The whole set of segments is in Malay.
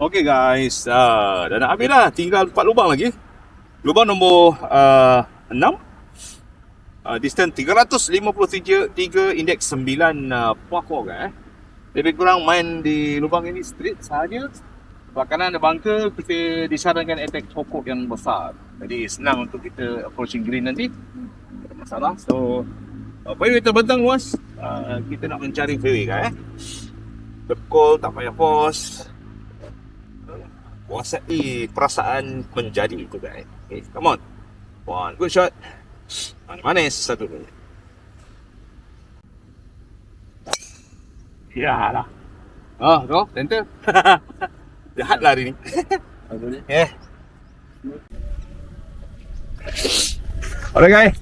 Okay guys, dah nak habis lah. Tinggal 4 lubang lagi. Lubang nombor 6, distance 353, indeks 9 puak Lebih kurang main di lubang ini street sahaja. Sebelah kanan ada bunker, kita disarankan attack pokok yang besar. Jadi senang untuk kita approaching green nanti. Tak ada masalah. So, fairway terbentang luas. Kita nak mencari fairway Bekol, tak payah force. Kuasai perasaan menjadi itu guys. Okay, come on. One good shot. Manis satu dulu. Ya lah. Tu, center. Jahat lah hari ni. Alright guys.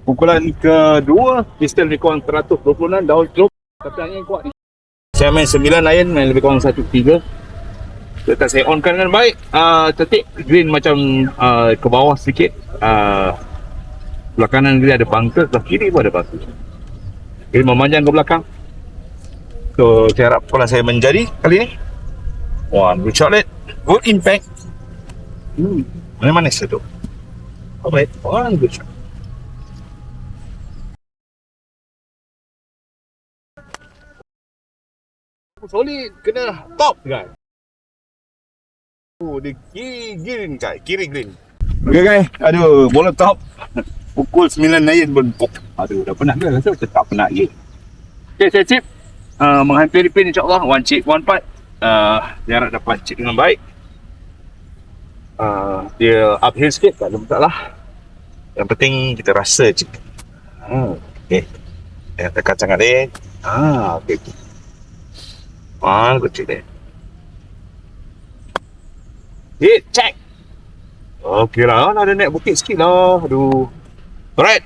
Pukulan kedua, distance lebih kurang 126 down slope. Tapi angin kuat ni. Saya main 9 iron, main lebih kurang 1.3. Letak saya onkan dengan baik. Tetik green macam ke bawah sikit. Belah kanan green ada bunker, belah kiri pun ada bunker. Green memanjang ke belakang. So saya harap pukulan saya menjadi kali ni. One good shot, good impact. Manis tu. Alright, one good shot. Solid, kena top guys. Dia kiri green. Okay guys, aduh, bola top. Pukul 9 iron pun aduh, dah penat ke? Rasa macam tak penat lagi. Okay, saya chip menghampiri pin insyaAllah. One chip, one putt. Dia harap dapat chip dengan baik. Dia uphill sikit, tak ada masalah. Yang penting kita rasa chip. Okay. Tekan sangat dia. Okay. Good chip dia. Hit, check. Okey lah, ada naik bukit sikit lah. Aduh. Alright.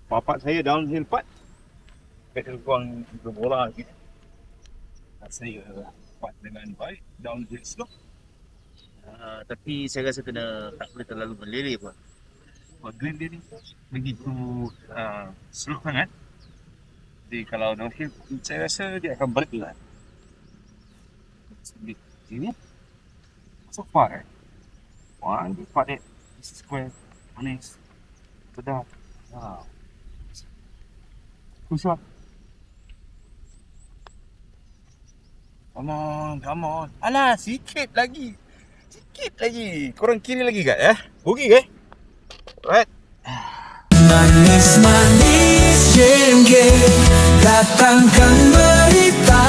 Papat saya downhill putt. Pedal kurang berbola lagi. Saya putt dengan baik, downhill slope. Tapi saya rasa tak boleh terlalu meleleh pun. Green dia ni begitu slope sangat. Jadi kalau downhill, saya rasa dia akan break lah. Sini. So far, one part it, this is square, manis, sedap. Wow. Good shot. Come on. Alah, sikit lagi. Korang kiri lagi kat Bogey Right. Manis, game, datangkan berita.